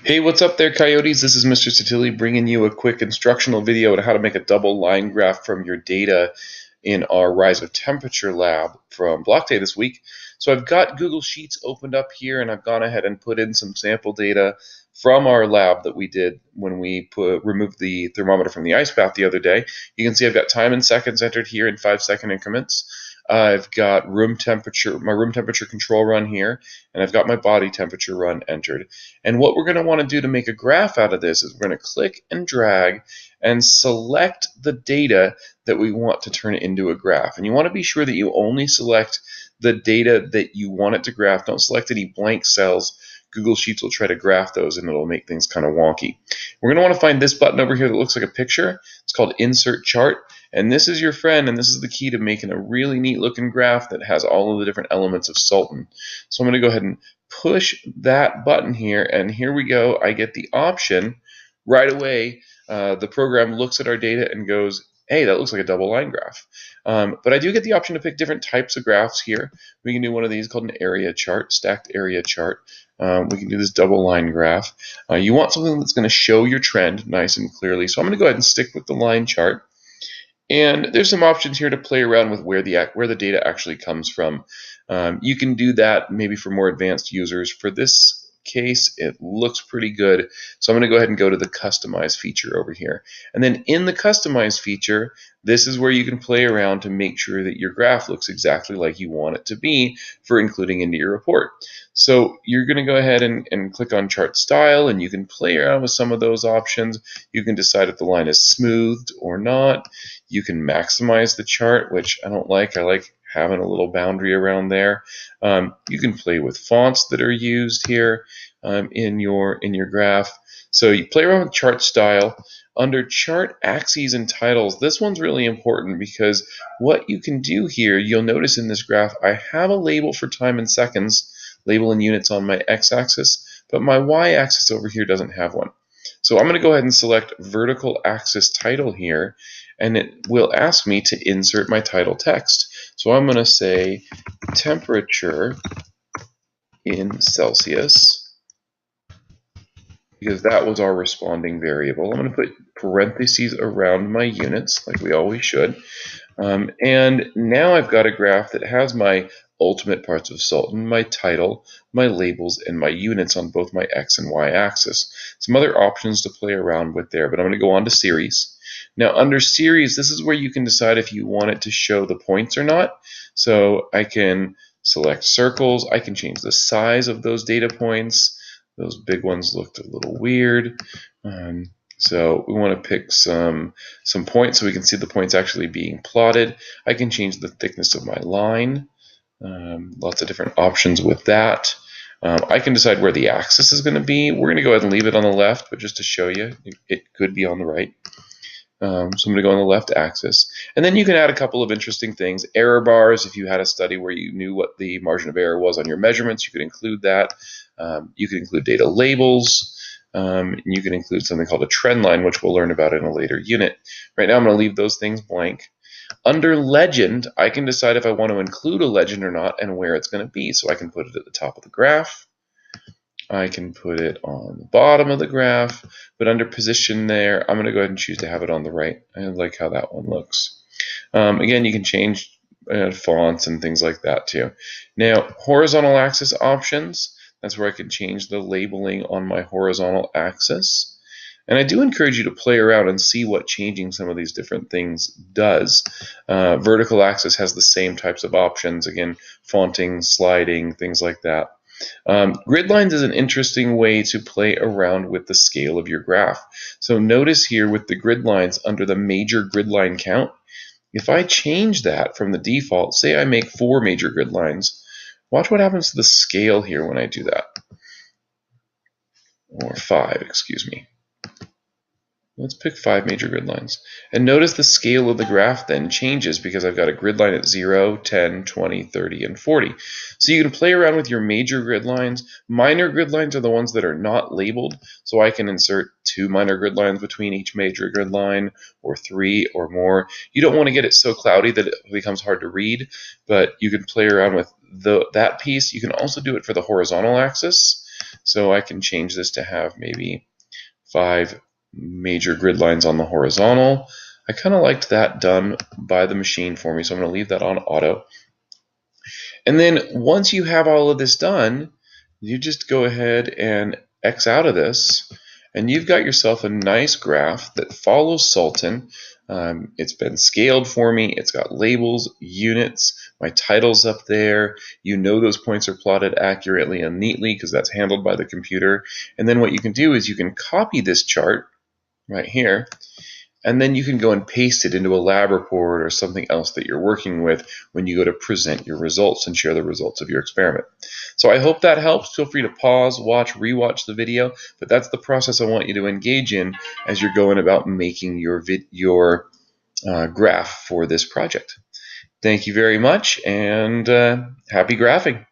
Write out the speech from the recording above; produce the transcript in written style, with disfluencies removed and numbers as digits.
Hey, what's up there, Coyotes? This is Mr. Satilli bringing you a quick instructional video on how to make a double line graph from your data in our Rise of Temperature lab from Block Day this week. So I've got Google Sheets opened up here, and I've gone ahead and put in some sample data from our lab that we did when we removed the thermometer from the ice bath the other day. You can see I've got time and seconds entered here in 5-second increments. I've got room temperature, my room temperature control run here, and I've got my body temperature run entered. And what we're going to want to do to make a graph out of this is we're going to click and drag and select the data that we want to turn it into a graph. And you want to be sure that you only select the data that you want it to graph. Don't select any blank cells. Google Sheets will try to graph those and it'll make things kind of wonky. We're going to want to find this button over here that looks like a picture. It's called Insert Chart. And this is your friend, and this is the key to making a really neat looking graph that has all of the different elements of Sultan. So I'm going to go ahead and push that button here, and here we go. I get the option right away. The program looks at our data and goes, hey, that looks like a double line graph. But I do get the option to pick different types of graphs here. We can do one of these called an area chart, stacked area chart. We can do this double line graph. You want something that's going to show your trend nice and clearly. So I'm going to go ahead and stick with the line chart. And there's some options here to play around with where the data actually comes from. You can do that maybe for more advanced users. For this case, it looks pretty good. So I'm going to go ahead and go to the Customize feature over here. And then in the Customize feature, this is where you can play around to make sure that your graph looks exactly like you want it to be for including into your report. So you're going to go ahead and click on Chart Style, and you can play around with some of those options. You can decide if the line is smoothed or not. You can maximize the chart, which I don't like. I like having a little boundary around there. You can play with fonts that are used here in your graph. So you play around with chart style. Under chart axes and titles, this one's really important because what you can do here, you'll notice in this graph, I have a label for time and seconds, label in units on my x-axis, but my y-axis over here doesn't have one. So I'm going to go ahead and select vertical axis title here, and it will ask me to insert my title text. So I'm going to say temperature in Celsius, because that was our responding variable. I'm going to put parentheses around my units, like we always should. And now I've got a graph that has my ultimate parts of Sultan, my title, my labels, and my units on both my x and y axis. Some other options to play around with there, but I'm going to go on to series. Now under series, this is where you can decide if you want it to show the points or not. So I can select circles. I can change the size of those data points. Those big ones looked a little weird. So we want to pick some points so we can see the points actually being plotted. I can change the thickness of my line. Lots of different options with that. I can decide where the axis is going to be. We're going to go ahead and leave it on the left, but just to show you, it could be on the right. So I'm going to go on the left axis. And then you can add a couple of interesting things. Error bars, if you had a study where you knew what the margin of error was on your measurements, you could include that. You could include data labels. You can include something called a trend line, which we'll learn about in a later unit. Right now I'm going to leave those things blank. Under legend, I can decide if I want to include a legend or not and where it's going to be. So I can put it at the top of the graph. I can put it on the bottom of the graph, but under position there, I'm going to go ahead and choose to have it on the right. I like how that one looks. Again, you can change fonts and things like that too. Now, horizontal axis options, that's where I can change the labeling on my horizontal axis. And I do encourage you to play around and see what changing some of these different things does. Vertical axis has the same types of options, again, fonting, sliding, things like that. Gridlines is an interesting way to play around with the scale of your graph. So notice here with the grid lines under the major grid line count, if I change that from the default, say I make 4 major grid lines, watch what happens to the scale here when I do that. Or 5, excuse me. Let's pick 5 major grid lines. And notice the scale of the graph then changes because I've got a grid line at 0, 10, 20, 30, and 40. So you can play around with your major grid lines. Minor grid lines are the ones that are not labeled. So I can insert 2 minor grid lines between each major grid line, or 3 or more. You don't want to get it so cloudy that it becomes hard to read, but you can play around with that piece. You can also do it for the horizontal axis. So I can change this to have maybe 5 major grid lines on the horizontal. I kind of liked that done by the machine for me, so I'm going to leave that on auto. And then once you have all of this done, you just go ahead and X out of this, and you've got yourself a nice graph that follows Sultan. It's been scaled for me. It's got labels, units, my title's up there. You know those points are plotted accurately and neatly because that's handled by the computer. And then what you can do is you can copy this chart right here, and then you can go and paste it into a lab report or something else that you're working with when you go to present your results and share the results of your experiment. So I hope that helps. Feel free to pause, watch, rewatch the video, but that's the process I want you to engage in as you're going about making your graph for this project. Thank you very much, and happy graphing.